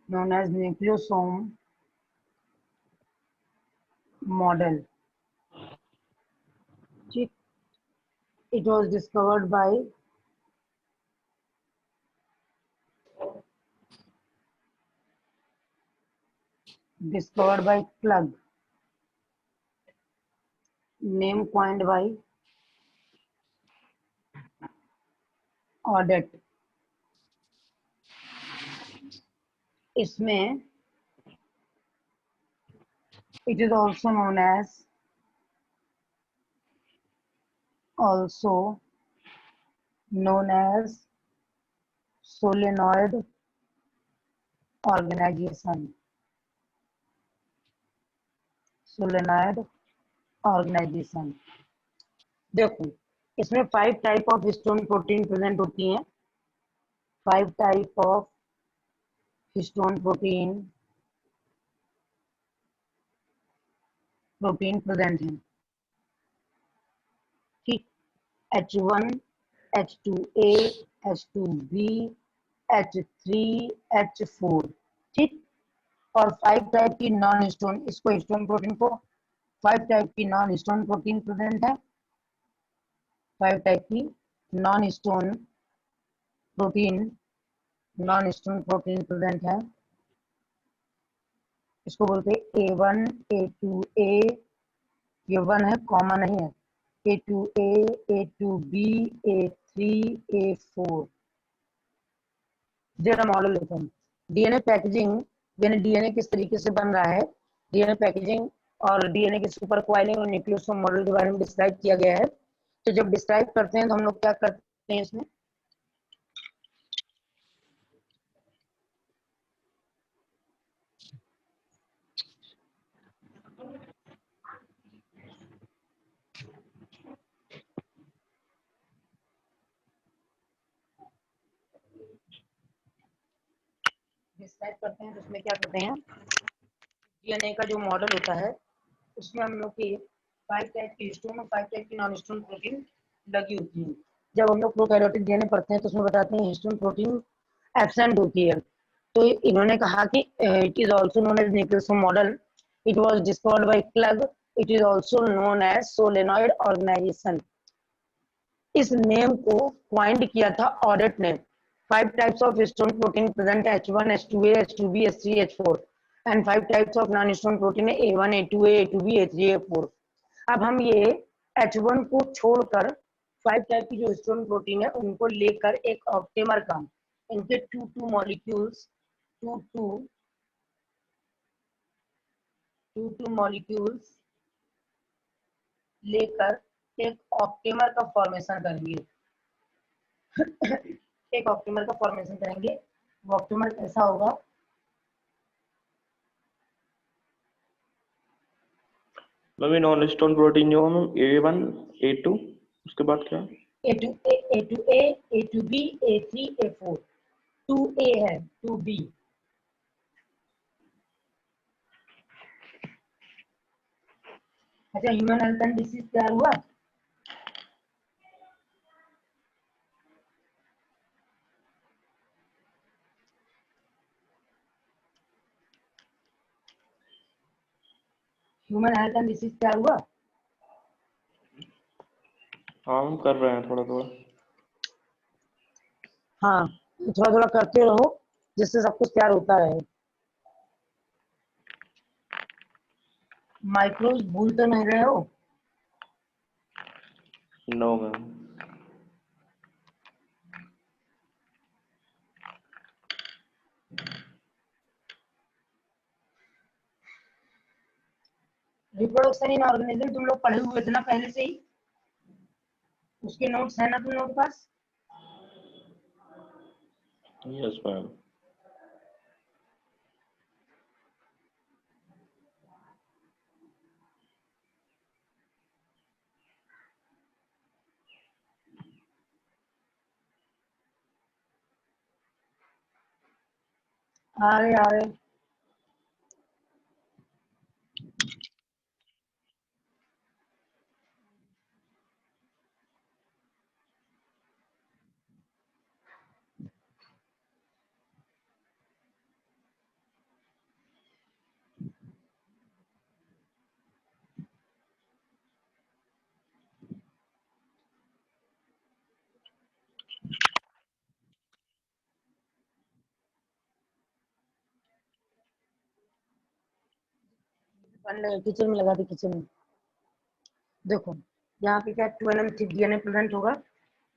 known as nucleosome model. It was discovered by Klug. Name coined by Audet. इसमें it is also known as solenoid organization. Solenoid organization. देखो इसमें 5 type of histone protein present होती हैं. 5 type of histone protein present हैं. ठीक, H1, H2A, H2B, H3, H4. ठीक, और 5 type की नॉन हिस्टोन, इसको हिस्टोन प्रोटीन को 5 टाइप की नॉन हिस्टोन प्रोटीन प्रेजेंट है. 5 टाइप की नॉन हिस्टोन प्रोटीन प्रेजेंट है. इसको बोलते हैं A1, A2A, ये 1 है, कॉमन नहीं है. A2A, A2B, A3, A4. जरा मॉडल लेते हैं. डीएनए पैकेजिंग, यानी डीएनए किस तरीके से बन रहा है, डीएनए पैकेजिंग और डीएनए के सुपर कॉइलिंग और न्यूक्लियोसोम मॉडल के बारे में डिस्क्राइब किया गया है. तो जब डिस्क्राइब करते हैं तो हम लोग क्या करते हैं इसमें, डिस्क्राइब करते हैं तो उसमें क्या करते हैं, डीएनए का जो मॉडल होता है उसमें हम लोग की 5 टाइप की हिस्टोन और 5 टाइप की नॉन हिस्टोन प्रोटीन लगी होती है. जब हम लोग प्रोकैरियोटिक डीएनए पढ़ते हैं तो उसमें बताते हैं हिस्टोन प्रोटीन एब्सेंट होती है. तो इन्होंने कहा कि it is also known as nucleosome model. It was discovered by Klug. It is also known as solenoid organization. इस नेम को क्वाइंड किया था ऑडेट ने. 5 types of histone protein present H1, H2A, H2B, H3, H4 and 5 types of non histone protein A1, A2A, A2B, A3, A4. अब हम ये H1 को छोड़कर 5 टाइप की जो हिस्टोन प्रोटीन है उनको लेकर एक ऑप्टेमर का, इनके 2 मॉलिक्यूल्स 2 मॉलिक्यूल्स लेकर एक ऑप्टेमर का फॉर्मेशन करेंगे. एक ऑप्टिमर का फॉर्मेशन करेंगे. वो ऑप्टिमर कैसा होगा, नॉन हिस्टोन प्रोटीन जो हम A1, A2, उसके बाद क्या, A2A, A2A, A2B, A3, A4. 2A है, 2B. अच्छा, ह्यूमन हेल्थ एंड डिसीज तैयार हुआ. ह्यूमन हेल्थ एंड डिसीज तैयार हुआ. हाँ हम कर रहे हैं थोड़ा थोड़ा. हाँ, थोड़ा थोड़ा करते रहो जिससे सब कुछ तैयार होता रहे. माइक्रोज भूल तो नहीं रहे हो. No ma'am. Reproduction in organism तुम लोग पढ़े हुए थे ना पहले से ही, उसके नोट्स है ना तुम लोग के पास. Yes ma'am. आ रहे किचन में लगा दे, किचन में। देखो यहाँ पे क्या 2 nm थिक डीएनए प्रेजेंट होगा,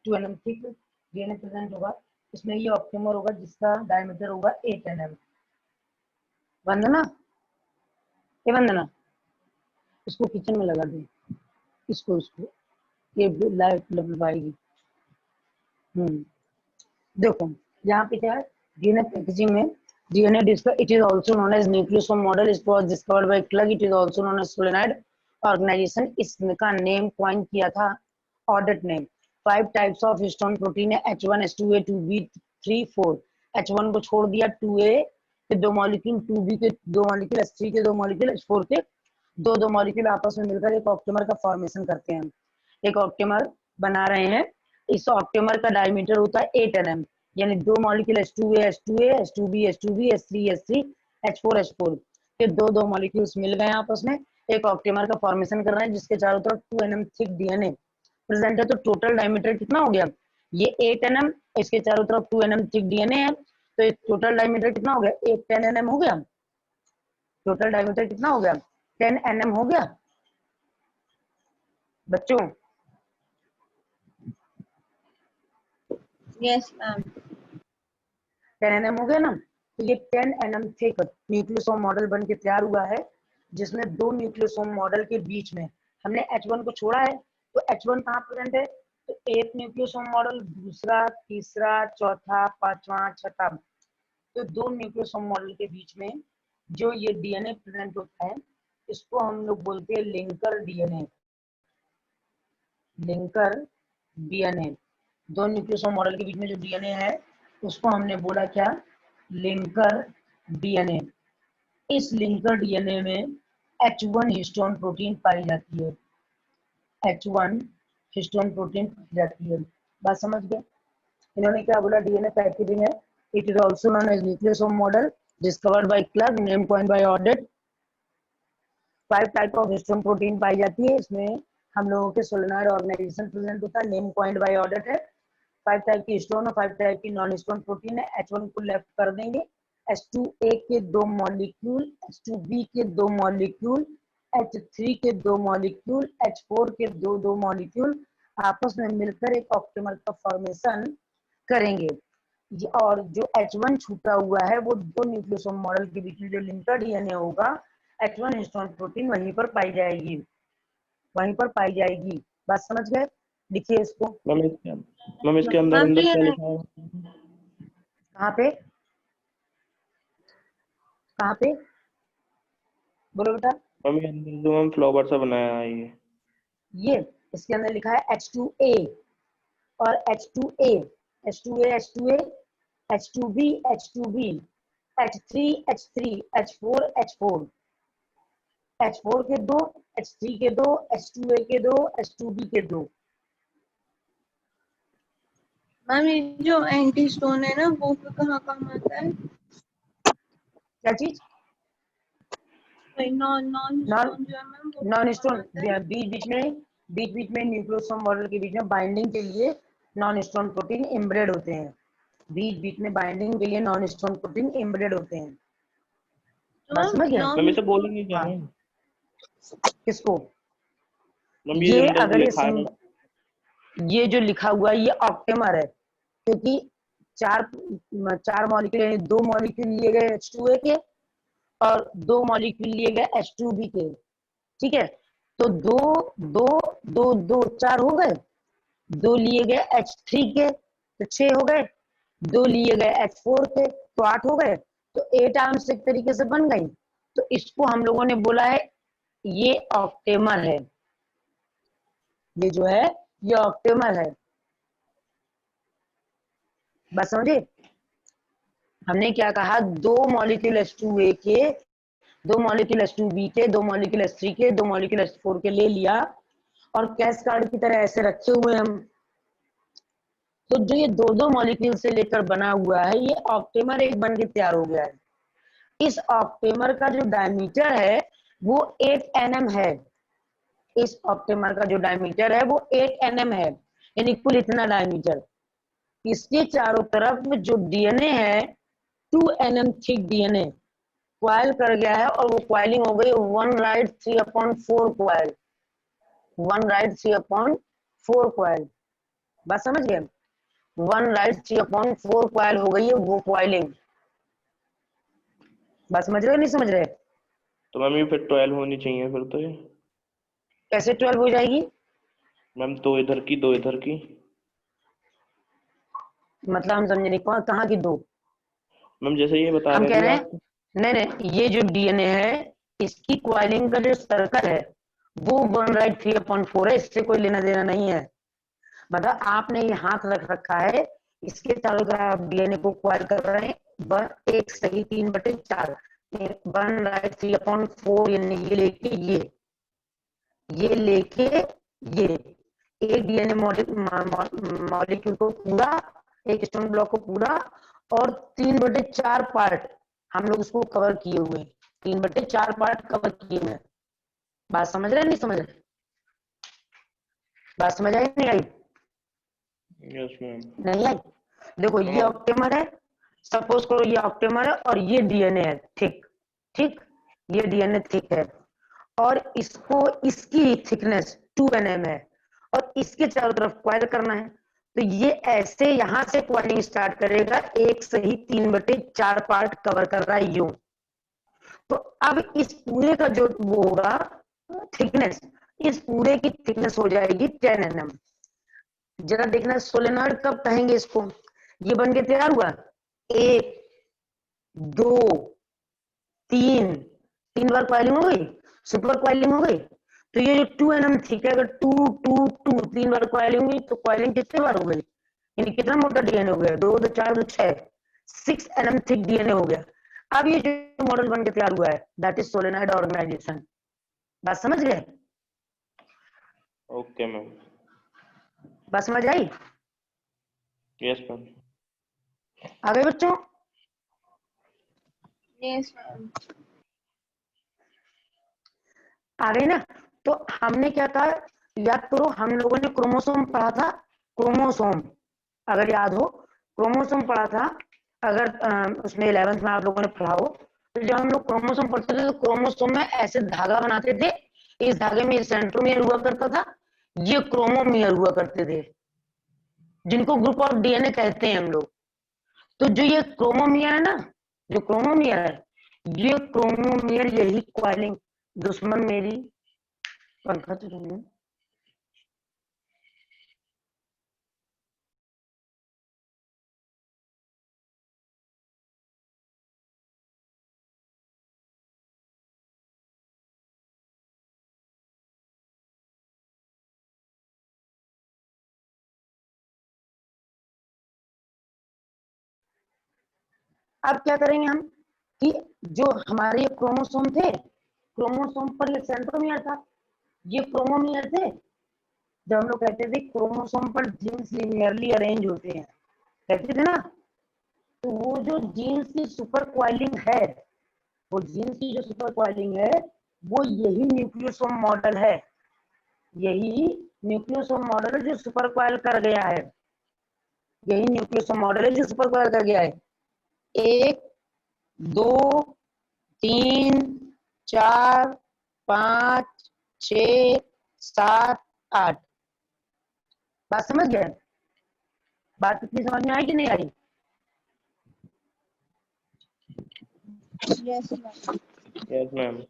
2 nm थिक डीएनए प्रेजेंट होगा। इसमें ये ऑप्टिमर होगा जिसका डायमीटर होगा 8 nm। वंदना, ये वंदना, इसको किचन में लगा दे, इसको ये लाइट लगवाएगी। देखो यहाँ पे क्या है, डीएनए पैकेजिंग में DNA discover, it is also known as nucleosome model, it was discovered by Klug, it is also known as solenoid organization. इसका नेम कॉइन किया था, Oudet name. 5 types of histone protein है, H1 H2A 2B 3 4। H1 को छोड़ दिया, 2A के 2 molecule, 2B के 2 molecule, H3 के 2 मॉलिक्यूल, H4 के 2 मॉलिक्यूल आपस में मिलकर एक ऑप्टिमर का फॉर्मेशन करते हैं। एक ऑप्टिमर बना रहे हैं। इस ऑप्टिमर का डायमीटर होता है 8 nm, यानी 2 molecule H2A H2A H2B H2B H3 H3 H4 H4 के 2 मॉलिक्यूल्स मिल गए आपस में, एक ऑप्टिमर का फॉर्मेशन कर रहे हैं जिसके चारों तरफ 2 nm थिक डीएनए प्रेजेंट है। तो टोटल डायमीटर कितना हो गया, ये 8 nm, इसके चारों तरफ 2 nm थिक डीएनए है, तो टोटल डायमीटर कितना हो गया, 10 nm हो गया। टोटल डायमीटर कितना हो गया, 10 nm हो गया बच्चों। Yes ma'am. 10 nm हो गया ना। तो ये 10 nm थिक न्यूक्लियोसोम मॉडल बन के तैयार हुआ है, जिसमें 2 न्यूक्लियोसोम मॉडल के बीच में हमने H1 को छोड़ा है। तो H1 कहाँ प्रेजेंट है, तो एक न्यूक्लियोसोम मॉडल, दूसरा, तीसरा, चौथा, पांचवा, छठा, तो 2 न्यूक्लियोसोम मॉडल के बीच में जो ये डीएनए प्रेजेंट होता है, इसको हम लोग बोलते हैं linker DNA. Linker DNA, 2 nucleosome model के बीच में जो डीएनए है उसको हमने बोला क्या, लिंकर डीएनए। इस लिंकर डीएनए में H1 हिस्टोन प्रोटीन पाई जाती है, H1 हिस्टोन प्रोटीन पाई जाती है। बात समझ गए। इन्होंने क्या बोला, डीएनए पैकेजिंग है, it is also known as nucleosome model discovered by Klug, name coined by Oudet. 5 type of histone protein पाई जाती है, इसमें हम लोगों के सोलेनॉइड ऑर्गेनाइजेशन प्रेजेंट होता है, नेम कॉइन्ड बाय ऑडिट है। 5 टाइप की हिस्टोन और 5 टाइप की नॉन हिस्टोन प्रोटीन है। H1 को लेफ्ट कर देंगे, H2A के 2 मॉलिक्यूल, H2B के 2 मॉलिक्यूल, H3 के 2 मॉलिक्यूल, H4 के 2 मॉलिक्यूल आपस में मिलकर एक ऑप्टिमर का फॉर्मेशन करेंगे। और जो H1 छूटा हुआ है वो 2 न्यूक्लियोसोम मॉडल के बीच में जो लिंकर डीएनए होगा, H1 हिस्टोन प्रोटीन वहीं पर पाई जाएगी, वहीं पर पाई जाएगी। बात समझ गए। लिखिए इसको। मैम इसके अंदर अंदर क्या लिखा है, कहाँ पे, कहाँ पे बोलो बेटा। मैम ये अंदर जो हम फ्लावर सा बनाया है ये इसके अंदर लिखा है H2A और H2A H2A H2A H2B H2B H3 H3 H4 H4 H4 के 2, H3 के 2, H2A के 2, H2B के 2। मैम ये जो एंटी स्टोन है ना वो कहाँ काम आता है, क्या चीज, नॉन स्टोन जो है मैम वो नॉन कहाँ स्टोन आता है? बीच बीच में न्यूक्लियोसोम मॉडल के बीच में बाइंडिंग के लिए नॉन स्टोन प्रोटीन एम्बेडेड होते हैं, बीच बीच में बाइंडिंग के लिए नॉन स्टोन प्रोटीन एम्बेडेड होते हैं। तो समझ गए। मैम इसे बोलेंगे क्या हाँ। मैम, किसको, मैम ये अंदर अगर लिखा है ये जो लिखा हुआ है ये ऑप्टिमर है, क्योंकि चार मॉलिक्यूल यानी 2 मॉलिक्यूल लिए गए H2A के और 2 मॉलिक्यूल लिए गए H2B के। ठीक है, तो 2 2 2 2 4 हो गए, 2 लिए गए H3 के तो 6 हो गए, 2 लिए गए H4 के तो 8 हो गए, तो 8 आर्म्स एक तरीके से बन गई। तो इसको हम लोगों ने बोला है ये ऑप्टिमर है, ये जो है ये ऑप्टिमर है। बस समझे। हमने क्या कहा, 2 मॉलिक्यूल H2A के, 2 मॉलिक्यूल H2B के, 2 मॉलिक्यूल H3 के, 2 मॉलिक्यूल H4 के ले लिया और कैश कार्ड की तरह ऐसे रखे हुए हम। तो जो ये 2 मॉलिक्यूल से लेकर बना हुआ है ये ऑप्टिमर एक बन के तैयार हो गया है। इस ऑप्टिमर का जो डायमीटर है वो 8 nm है, इस ऑप्टिमर का जो डायमीटर है वो 8 nm है, यानी कुल इतना डायमीटर। इसके चारों तरफ जो डीएनए है 2 nm थिक डीएनए, क्वाइल कर गया है और वो क्वाइलिंग हो गई 1 राइट 3/4 क्वाइल, 1 राइट 3/4 क्वाइल। बात समझ गए? 1 राइट 3/4 क्वाइल हो गई है वो क्वाइलिंग। बात समझ रहे हो नहीं समझ रहे? तो मैम ये फिर 12 होनी चाहिए फिर तो ये। कैसे 12 हो जाएगी? मैम 2 इधर की 2 इधर की। मतलब हम समझे नहीं, कहाँ की 2? मैम जैसे ये बता हम रहे कह थे रहे आप। हैं नहीं नहीं, ये जो डीएनए है इसकी क्वाइलिंग का जो सर्कल है वो 1 राइट 3/4 है, इससे कोई लेना देना नहीं है। मतलब आपने ये हाथ रख रखा है, इसके चारों तरफ आप डीएनए को क्वाइल कर रहे हैं, एक सही 3/4, 1 राइट 3/4, यानी ये लेके ये एक डीएनए मॉलिक्यूल को पूरा, एक स्टोन ब्लॉक को पूरा, और 3/4 पार्ट हम लोग उसको कवर किए हुए, 3/4 पार्ट कवर किए हुए। बात समझ रहे नहीं समझ रहे? बात समझ आई नहीं आई? Yes ma'am. नहीं आई? देखो ये ऑक्टेमर है, सपोज करो ये ऑक्टेमर है और ये डीएनए है, ठीक ठीक, ये डीएनए थिक है और इसको, इसकी थिकनेस 2 nm है और इसके चारों तरफ क्वाइल करना है, तो ये ऐसे यहां से क्वाइलिंग स्टार्ट करेगा, एक सही 3/4 पार्ट कवर कर रहा है यूं। तो अब इस पूरे का जो वो होगा थिकनेस, इस पूरे की थिकनेस हो जाएगी 10 nm। जरा देखना सोलेनॉइड कब कहेंगे इसको? ये बन के तैयार हुआ, 1 2 3, 3 बार क्वाइलिंग हो गई, सुपर क्वाइलिंग हो गई। तो ये जो 2 nm थिक है, अगर 2 2 2 3 बार क्वाइलिंग हुई तो क्वाइलिंग कितने बार हो गई, यानी कितना मोटा डीएनए हो गया, 2 2 4 2 6, 6 nm थिक डीएनए हो गया। अब ये जो मॉडल बन के तैयार हुआ है दैट इज सोलेनॉइड ऑर्गेनाइजेशन। बात समझ गए? Okay ma'am. बात समझ आई? Yes ma'am. आ गए बच्चों? Yes ma'am. आ गई ना? तो हमने क्या कहा, याद करो हम लोगों ने क्रोमोसोम पढ़ा था, क्रोमोसोम अगर याद हो, क्रोमोसोम पढ़ा था, अगर उसमें 11th में आप लोगों ने पढ़ा हो, तो जब हम लोग क्रोमोसोम पढ़ते थे तो क्रोमोसोम में ऐसे धागा बनाते थे, इस धागे में सेंट्रोमियर हुआ करता था, ये क्रोमोमियर हुआ करते थे, जिनको ग्रुप ऑफ डीएनए कहते हैं हम लोग। तो जो ये क्रोमोमियर है ना, जो क्रोमोमियर है, ये क्रोमोमियर यही क्वाइलिंग, दुश्मन मेरी पंखा तो नहीं है। अब क्या करेंगे हम कि जो हमारे क्रोमोसोम थे, क्रोमोसोम पर ये सेंट्रोमियर था, ये क्रोमोमियर थे। जब हम लोग कहते थे क्रोमोसोम पर जीन्स लिनियरली अरेंज होते हैं, कहते थे ना, तो वो जो जीन्स की सुपर क्वाइलिंग है, वो जीन्स की जो सुपर क्वाइलिंग है वो यही न्यूक्लियोसोम मॉडल है, यही न्यूक्लियोसोम मॉडल है जो सुपर क्वाइल कर गया है, यही न्यूक्लियोसोम मॉडल है जो सुपर क्वाइल कर गया है। 1 2 3 4 5 6 7 8। बात समझ गए? बात कितनी समझ में आई कि नहीं आई? Yes ma'am. Yes ma'am.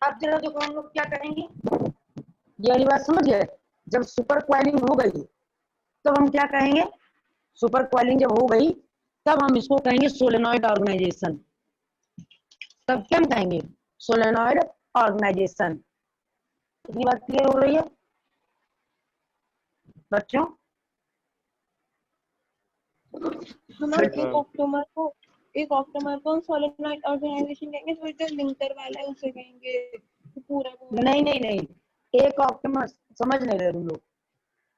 अब जरा देखो हम लोग क्या करेंगे, ये वाली बात समझ गए? जब सुपर क्वाइलिंग हो गई तब हम क्या कहेंगे, सुपर क्वाइलिंग जब हो गई तब हम इसको कहेंगे सोलेनॉइड ऑर्गेनाइजेशन। तब क्या हम कहेंगे? Solenoid organization. इतनी बात क्लियर हो रही है बच्चों? हम यस एक मैम। ऑक्टोमर को सोलेनॉइड ऑर्गेनाइजेशन कहेंगे, फिर जो लिंकर वाला है उसे कहेंगे पूरा वो वाला। नहीं नहीं नहीं, एक ऑक्टेमर समझ नहीं रहे तुम लोग।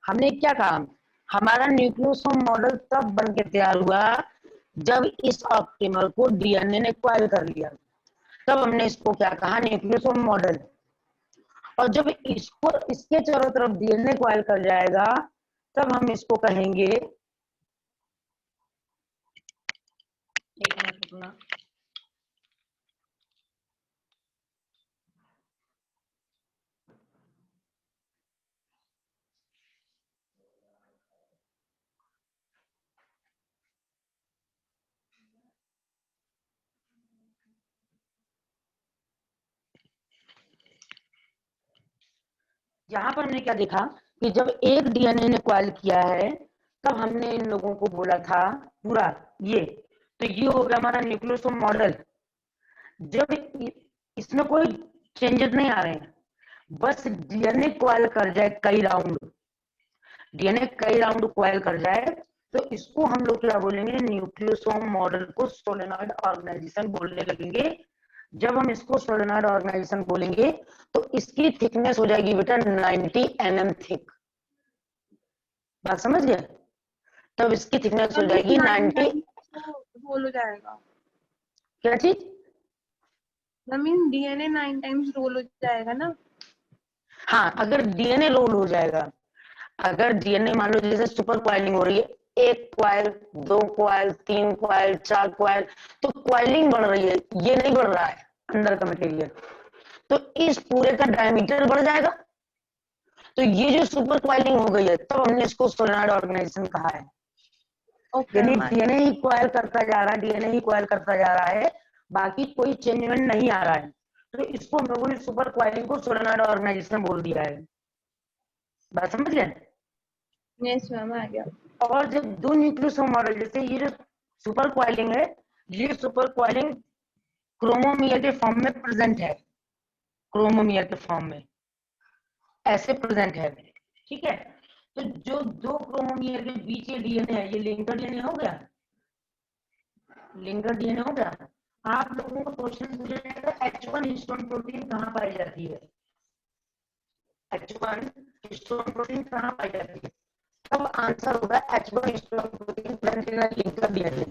हमने क्या कहा, हमारा न्यूक्लियोसोम मॉडल तब बन के तैयार हुआ जब इस ऑप्टिमर को डीएनए ने कॉइल कर लिया, तब हमने इसको क्या कहा, न्यूक्लियोसोम मॉडल। और जब इसको इसके चारों तरफ डीएनए कॉइल कर जाएगा तब हम इसको कहेंगे, एक मिनट रुकना, यहाँ पर हमने क्या देखा कि जब एक डीएनए ने कॉइल किया है तब हमने इन लोगों को बोला था पूरा ये, तो ये हो गया हमारा न्यूक्लियोसोम मॉडल। जब इसमें कोई चेंजेस नहीं आ रहे हैं, बस डीएनए कॉइल कर जाए कई राउंड, डीएनए कई राउंड कॉइल कर जाए तो इसको हम लोग क्या बोलेंगे, न्यूक्लियोसोम मॉडल को सोलेनॉइड ऑर्गेनाइजेशन बोलने लगेंगे। जब हम इसको सोलेनॉइड ऑर्गेनाइजेशन बोलेंगे तो इसकी थिकनेस हो जाएगी बेटा 90 mm थिक, बात समझ गए? तब इसकी थिकनेस हो जाएगी 90। रोल हो जाएगा, क्या चीज? मीन डीएनए 9 टाइम्स रोल हो जाएगा ना। हाँ, अगर डीएनए रोल हो जाएगा, अगर डीएनए मान लो जैसे सुपर क्वाइलिंग हो रही है, 1 क्वाइल 2 क्वाइल 3 क्वाइल 4 क्वाइल, तो क्वाइलिंग बढ़ रही है, ये नहीं बढ़ रहा है अंदर का मटेरियल, तो इस पूरे का डायमीटर बढ़ जाएगा, तो ये जो सुपर क्वाइलिंग हो गई है तब हमने इसको सोलेनॉइड ऑर्गेनाइजेशन कहा है। यानी डीएनए ही कॉइल करता जा रहा है, डीएनए ही कॉइल करता जा रहा है, बाकी कोई चेंजमेंट नहीं आ रहा है, तो इसको हम लोगों ने सुपर क्वाइलिंग को सोलेनॉइड ऑर्गेनाइजेशन बोल दिया है। बात समझ गए? यस मैम, आ गया। और जब दो न्यूक्लियोसोम मॉडल, जैसे ये जो सुपर क्वाइलिंग है, ये सुपर क्वाइलिंग क्रोमोमियर के फॉर्म में प्रेजेंट है, क्रोमोमियर के फॉर्म में ऐसे प्रेजेंट है, ठीक है? तो जो दो क्रोमोमियर के बीच ये डीएनए है, ये लिंकर डीएनए हो गया, लिंकर डीएनए हो गया। आप लोगों को क्वेश्चन पूछा जाएगा H1 हिस्टोन प्रोटीन कहाँ पाई जाती है, H1 हिस्टोन प्रोटीन कहाँ पाई जाती है, तब आंसर होगा H1 histone protein present in linker DNA,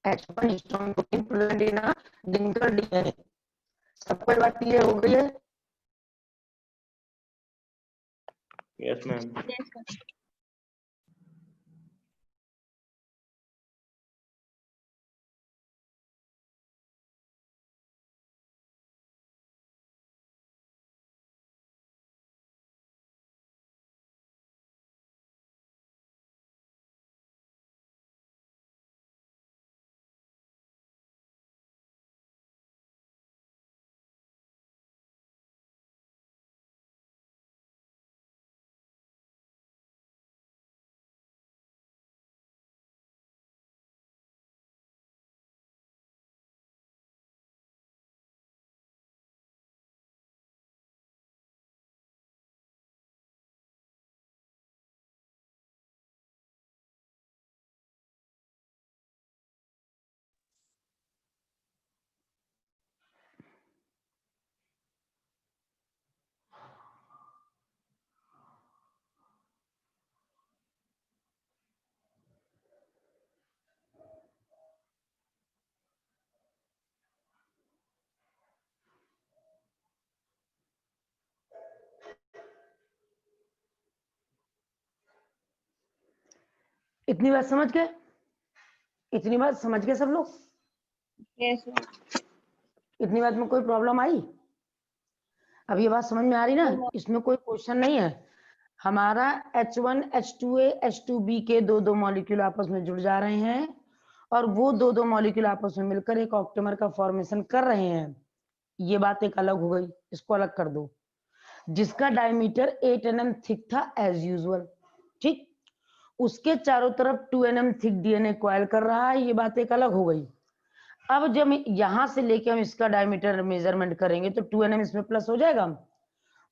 H1 histone protein present in linker DNA. सबको बात क्लियर हो गई है? Yes ma'am. इतनी बात समझ गए? इतनी बात समझ गए सब लोग? यस। इतनी बात में कोई प्रॉब्लम आई? अब ये बात समझ में आ रही ना, इसमें कोई क्वेश्चन नहीं है। हमारा H1 H2A H2B के दो मॉलिक्यूल आपस में जुड़ जा रहे हैं और वो दो मॉलिक्यूल आपस में मिलकर एक ऑक्टेमर का फॉर्मेशन कर रहे हैं। ये बात एक अलग हो गई, इसको अलग कर दो, जिसका डायमीटर 8 mm थिक था एज यूजुअल, ठीक, उसके चारों तरफ 2 mm थिक डीएनए कॉइल कर रहा है, ये बात एक अलग हो गई। अब जब यहां से लेके हम इसका डायमीटर मेजरमेंट करेंगे तो 2 mm इसमें प्लस हो जाएगा,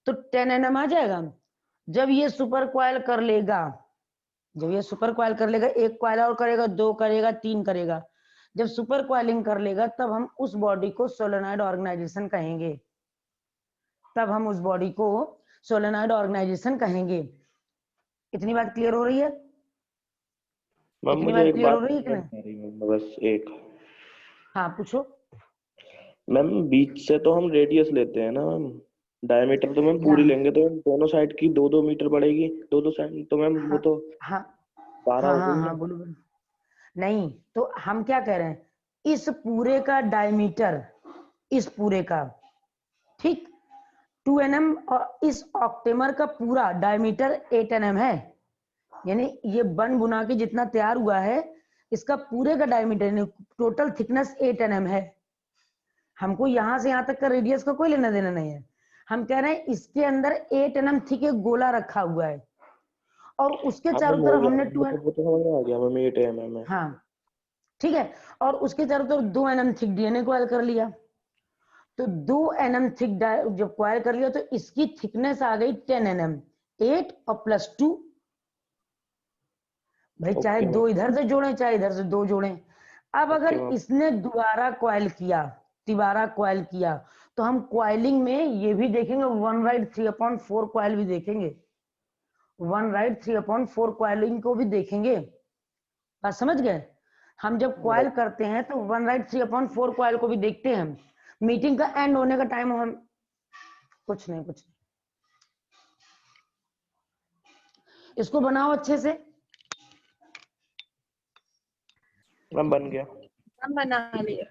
तो 10 mm आ जाएगा। जब ये सुपर क्वाइल कर लेगा, जब ये सुपर क्वाइल कर लेगा, एक क्वाइल और करेगा, 2 करेगा, 3 करेगा, जब सुपर क्वाइलिंग कर लेगा तब हम उस बॉडी को सोलेनॉइड ऑर्गेनाइजेशन कहेंगे, तब हम उस बॉडी को सोलेनॉइड ऑर्गेनाइजेशन कहेंगे। इतनी बात क्लियर हो रही है? मैम इतनी मुझे बात एक क्लियर हो बात रही है कि समझ नहीं? नहीं आ रही मैम, बस एक। हाँ पूछो। मैम बीच से तो हम रेडियस लेते हैं ना मैम, डायमीटर तो मैम पूरी यहाँ लेंगे तो मैम दोनों साइड की 2-2 मीटर बढ़ेगी, 2-2 साइड, तो मैम वो हाँ तो हाँ 12 हाँ हो हाँ गई हाँ ना। बोलो बोलो। नहीं तो हम क्या कह रहे हैं, इस पूरे का डायमीटर, इस पूरे का, ठीक, 2 nm, और इस ऑक्टेमर का पूरा डायमीटर 8 nm है। यानी ये बन बुना के जितना तैयार हुआ है, इसका पूरे का डायमीटर टोटल थिकनेस 8 nm है। हमको यहां से यहां तक का रेडियस का कोई लेना देना नहीं है। हम कह रहे हैं इसके अंदर 8 nm थिक एक गोला रखा हुआ है, और उसके हाँ चारों मैम हो तरफ गया, हमने वो तो समझ में आ गया मैम, 8 mm है। हाँ ठीक है, और उसके चारों तरफ 2 nm थिक डीएनए को कर लिया। तो 2 nm थिक जब क्वायर कर लिया तो इसकी थिकनेस आ गई 10 nm। 8 और +2, भाई चाहे ओके मैम। 2 इधर से जोड़ें चाहे इधर से 2 जोड़ें। अब अगर ओके मैम। इसने दोबारा क्वाइल किया, तिबारा क्वाइल किया, तो हम क्वाइलिंग में ये भी देखेंगे, 1 राइट 3/4 क्वाइल भी देखेंगे, 1 राइट 3/4 क्वाइलिंग को भी देखेंगे। बात समझ गए? हम जब क्वाइल करते हैं तो 1 राइट 3/4 क्वाइल को भी देखते हैं। मीटिंग का एंड होने का टाइम हम कुछ नहीं इसको बनाओ अच्छे से। मैम बन गया। हम बना लिया।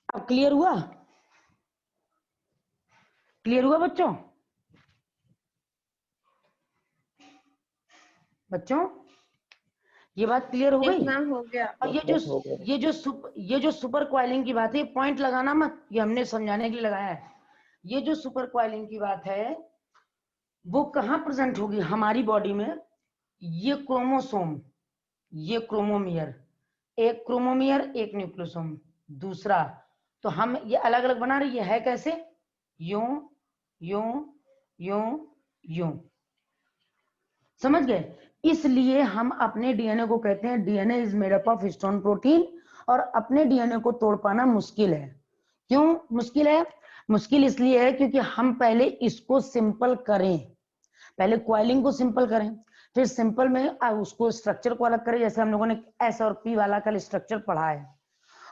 अब क्लियर हुआ? क्लियर हुआ बच्चों? बच्चों ये बात क्लियर हो यस गई? मैम हो गया। और बस हो गया। ये जो सुपर क्वाइलिंग की बात है, पॉइंट लगाना मत, ये हमने समझाने के लिए लगाया है। ये जो सुपर क्वाइलिंग की बात है वो कहाँ प्रेजेंट होगी हमारी बॉडी में? ये क्रोमोसोम, ये क्रोमोमियर, एक क्रोमोमियर एक न्यूक्लियोसोम, दूसरा, तो हम ये अलग अलग बना रही है कैसे? यूं यूं यूं यूं, समझ गए? इसलिए हम अपने डीएनए को कहते हैं DNA is made up of histone protein, और अपने डीएनए को तोड़ पाना मुश्किल है। क्यों मुश्किल है? मुश्किल इसलिए है क्योंकि हम पहले इसको सिंपल करें, पहले क्वाइलिंग को सिंपल करें, फिर सिंपल में उसको स्ट्रक्चर को अलग करें, जैसे हम लोगों ने एस और पी वाला कल स्ट्रक्चर पढ़ा है,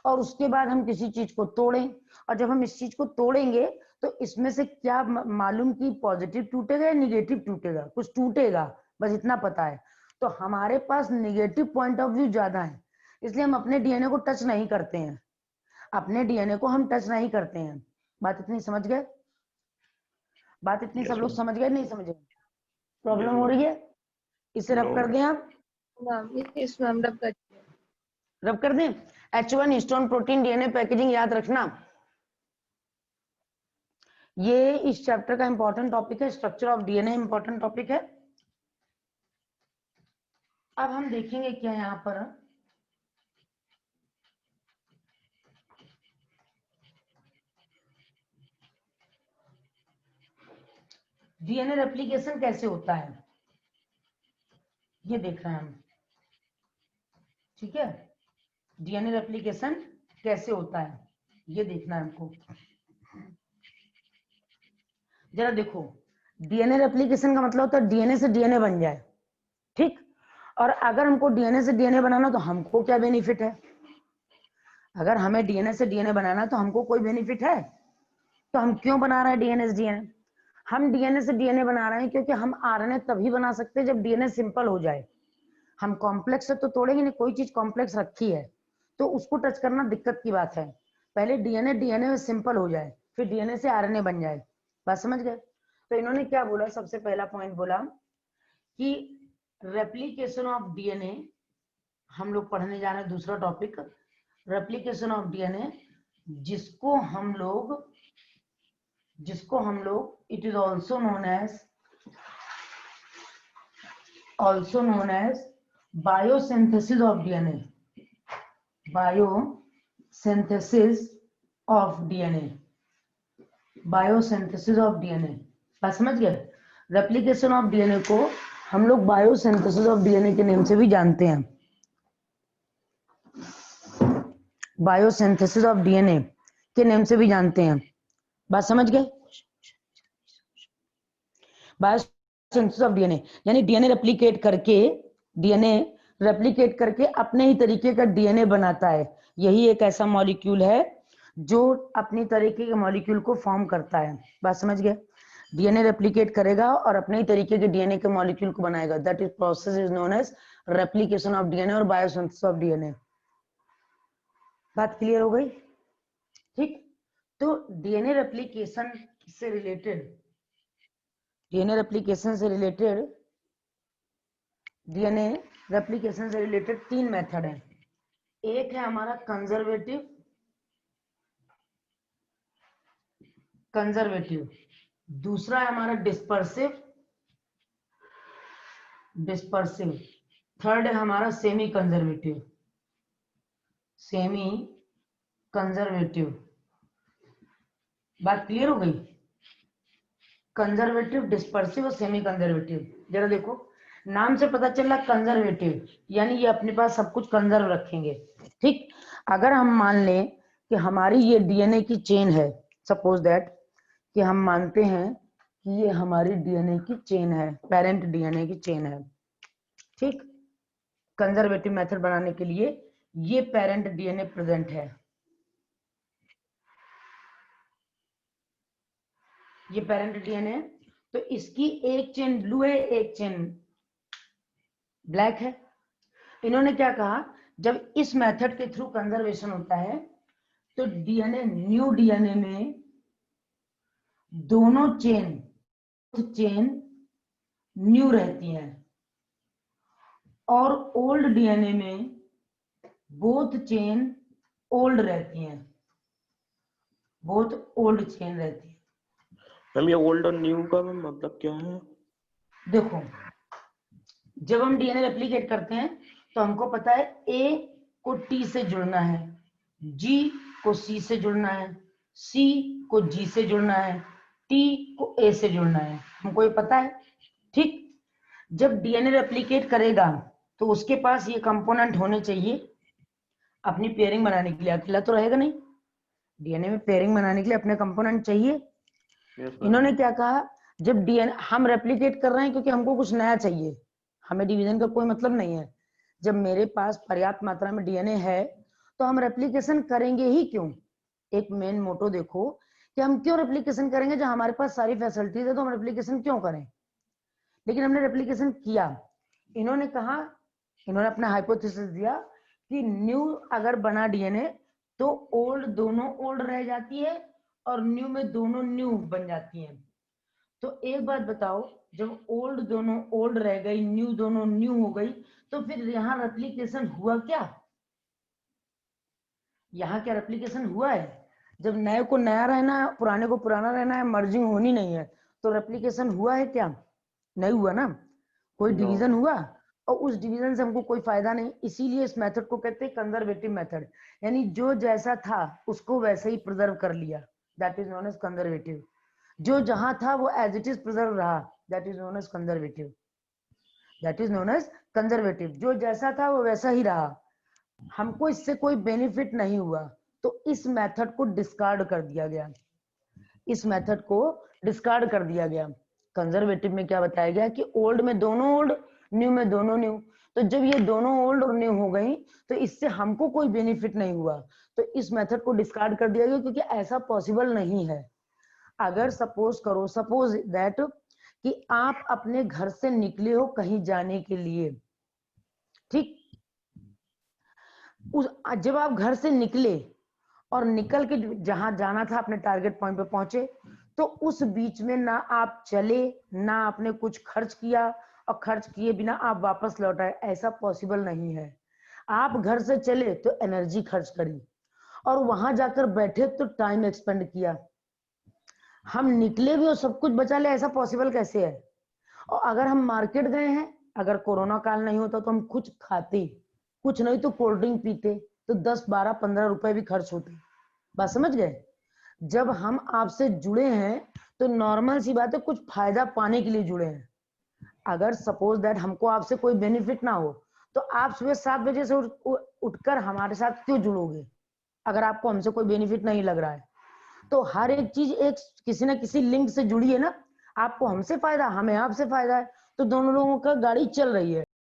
और उसके बाद हम किसी चीज को तोड़ें, और जब हम इस चीज को तोड़ेंगे तो इसमें से क्या मालूम कि पॉजिटिव टूटेगा या निगेटिव टूटेगा? कुछ टूटेगा, बस इतना पता है। तो हमारे पास निगेटिव पॉइंट ऑफ व्यू ज्यादा है, इसलिए हम अपने डीएनए को टच नहीं करते हैं, अपने डीएनए को हम टच नहीं करते हैं। बात इतनी समझ गए? बात इतनी सब यस लोग मैम। समझ गए नहीं समझ गए? यस प्रॉब्लम हो मैम। रही है? इसे रब नो कर मैम। दें आप, मैम यस मैम रब कर। रब कर दें। H1 histone protein DNA packaging याद रखना, ये इस चैप्टर का इंपॉर्टेंट टॉपिक है, structure of DNA important topic है। अब हम देखेंगे क्या यहाँ पर, डीएनए रेप्लिकेशन कैसे होता है ये देख रहे हैं हम, ठीक है? डीएनए रेप्लिकेशन कैसे होता है ये देखना है हमको। जरा देखो, डीएनए रेप्लिकेशन का मतलब होता है डीएनए से डीएनए बन जाए, ठीक? और अगर हमको डीएनए से डीएनए बनाना तो हमको क्या बेनिफिट है? अगर हमें डीएनए से डीएनए बनाना तो हमको कोई बेनिफिट है? तो हम क्यों बना रहे हैं डीएनए से डीएनए? हम डीएनए से डीएनए बना रहे हैं क्योंकि हम आरएनए तभी बना सकते हैं जब डीएनए सिंपल हो जाए। हम कॉम्प्लेक्स से तो तोड़ेंगे नहीं, कोई चीज कॉम्प्लेक्स रखी है तो उसको टच करना दिक्कत की बात है। पहले डीएनए में सिंपल हो जाए, फिर डीएनए से आरएनए बन जाए। बात समझ गए? तो इन्होंने क्या बोला, सबसे पहला पॉइंट बोला कि रेप्लिकेशन ऑफ डीएनए, हम लोग पढ़ने जा रहे हैं दूसरा टॉपिक, रेप्लिकेशन ऑफ डीएनए, जिसको हम लोग it is also known as biosynthesis of DNA. Biosynthesis of DNA, biosynthesis of DNA, बात समझ गए। रेप्लिकेशन ऑफ डीएनए को हम लोग बायोसिंथेसिस ऑफ डीएनए के नेम से भी जानते हैं, बायोसिंथेसिस ऑफ डीएनए के नेम से भी जानते हैं, बात समझ गए। बायोसिंथेसिस ऑफ डीएनए यानी डीएनए रेप्लिकेट करके अपने ही तरीके का डीएनए बनाता है। यही एक ऐसा मॉलिक्यूल है जो अपनी तरीके के मॉलिक्यूल को फॉर्म करता है, बात समझ गए। डीएनए रेप्लिकेट करेगा और अपने ही तरीके के डीएनए के मॉलिक्यूल को बनाएगा, that is process is known as replication of DNA और बायोसिंथेसिस ऑफ डीएनए। बात क्लियर हो गई, ठीक। तो डीएनए रेप्लिकेशन से रिलेटेड डीएनए रेप्लिकेशन से रिलेटेड 3 मेथड है। एक है हमारा कंजर्वेटिव, दूसरा है हमारा डिस्पर्सिव, थर्ड है हमारा सेमी कंजर्वेटिव। बात क्लियर हो गई। कंजर्वेटिव, डिस्पर्सिव और सेमी कंजर्वेटिव। जरा देखो, नाम से पता चल रहा कंजर्वेटिव यानी ये अपने पास सब कुछ कंजर्व रखेंगे, ठीक। अगर हम मान लें कि हमारी ये डीएनए की चेन है, सपोज दैट कि हम मानते हैं कि ये हमारी डीएनए की चेन है, पेरेंट डीएनए की चेन है, ठीक। कंजर्वेटिव मेथड बनाने के लिए ये पेरेंट डीएनए प्रेजेंट है, ये पेरेंट डीएनए, तो इसकी एक चेन ब्लू है, एक चेन ब्लैक है। इन्होंने क्या कहा, जब इस मेथड के थ्रू कंजर्वेशन होता है तो न्यू डीएनए में दोनों चेन न्यू रहती हैं और ओल्ड डीएनए में बोथ चेन ओल्ड रहती हैं, बोथ ओल्ड चेन रहती है। मैम ये ओल्ड और न्यू का मतलब क्या है? देखो, जब हम डीएनए रेप्लिकेट करते हैं तो हमको पता है ए को टी से जुड़ना है, जी को सी से जुड़ना है, सी को जी से जुड़ना है, टी को ए से जुड़ना है, हमको ये पता है, ठीक। जब डीएनए रेप्लिकेट करेगा तो उसके पास ये कंपोनेंट होने चाहिए अपनी पेयरिंग बनाने के लिए, अकेला तो रहेगा नहीं, डीएनए में पेयरिंग बनाने के लिए अपने कंपोनेंट चाहिए। इन्होंने क्या कहा, जब डीएनए हम रेप्लिकेट कर रहे हैं क्योंकि हमको कुछ नया चाहिए, हमें डिवीजन का कोई मतलब नहीं है। जब मेरे पास पर्याप्त मात्रा में डीएनए है तो हम रेप्लिकेशन करेंगे ही क्यों। एक मेन मोटो देखो कि हम क्यों रेप्लिकेशन करेंगे, जब हमारे पास सारी फैसिलिटीज है तो हम रेप्लिकेशन क्यों करें। लेकिन हमने रेप्लिकेशन किया। इन्होंने कहा, इन्होंने अपना हाइपोथेसिस दिया कि न्यू अगर बना डीएनए तो ओल्ड दोनों ओल्ड रह जाती है और न्यू में दोनों न्यू बन जाती हैं। तो एक बात बताओ, जब ओल्ड दोनों ओल्ड रह गई, न्यू दोनों न्यू हो गई, तो फिर यहाँ रेप्लिकेशन हुआ क्या? यहाँ क्या रेप्लिकेशन हुआ है? जब नए को नया रहना है, पुराने को पुराना रहना है, मर्जिंग होनी नहीं है, तो रेप्लिकेशन हुआ है क्या? नहीं हुआ ना, कोई डिवीजन हुआ, और उस डिवीजन से हमको कोई फायदा नहीं। इसीलिए इस मेथड को कहते हैं कंजर्वेटिव मेथड, यानी जो जैसा था उसको वैसे ही प्रिजर्व कर लिया, that is known as conservative. जो जहां था वो एज इट इज प्रिजर्व रहा, that is known as conservative, that is known as conservative. जो जैसा था वो वैसा ही रहा, हमको इससे कोई बेनिफिट नहीं हुआ, तो इस मेथड को डिस्कार्ड कर दिया गया, इस मेथड को डिस्कार्ड कर दिया गया। कंजर्वेटिव में क्या बताया गया कि ओल्ड में दोनों ओल्ड, न्यू में दोनों न्यू। तो जब ये दोनों ओल्ड और न्यू हो गई तो इससे हमको कोई बेनिफिट नहीं हुआ, तो इस मेथड को डिस्कार्ड कर दिया गया, क्योंकि ऐसा पॉसिबल नहीं है। अगर सपोज दैट कि आप अपने घर से निकले हो कहीं जाने के लिए, ठीक, जब आप घर से निकले और निकल के जहां जाना था अपने टारगेट पॉइंट पे पहुंचे, तो उस बीच में ना आप चले, ना आपने कुछ खर्च किया, और खर्च किए बिना आप वापस लौट आए, ऐसा पॉसिबल नहीं है। आप घर से चले तो एनर्जी खर्च करी, और वहां जाकर बैठे तो टाइम एक्सपेंड किया। हम निकले भी और सब कुछ बचा ले, ऐसा पॉसिबल कैसे है? और अगर हम मार्केट गए हैं, अगर कोरोना काल नहीं होता तो हम कुछ खाते, कुछ नहीं तो कोल्ड ड्रिंक पीते, तो 10, 12, 15 रुपए भी खर्च होते हैं। बात समझ गए? जब हम आपसे जुड़े हैं तो नॉर्मल सी बात है, कुछ फायदा पाने के लिए जुड़े हैं। अगर सपोज दैट हमको आपसे कोई बेनिफिट ना हो तो आप सुबह 7 बजे से उठकर हमारे साथ क्यों जुड़ोगे? अगर आपको हमसे कोई बेनिफिट नहीं लग रहा है तो हर एक चीज एक किसी ना किसी लिंक से जुड़ी है ना। आपको हमसे फायदा, हमें आपसे फायदा है, तो दोनों लोगों का गाड़ी चल रही है।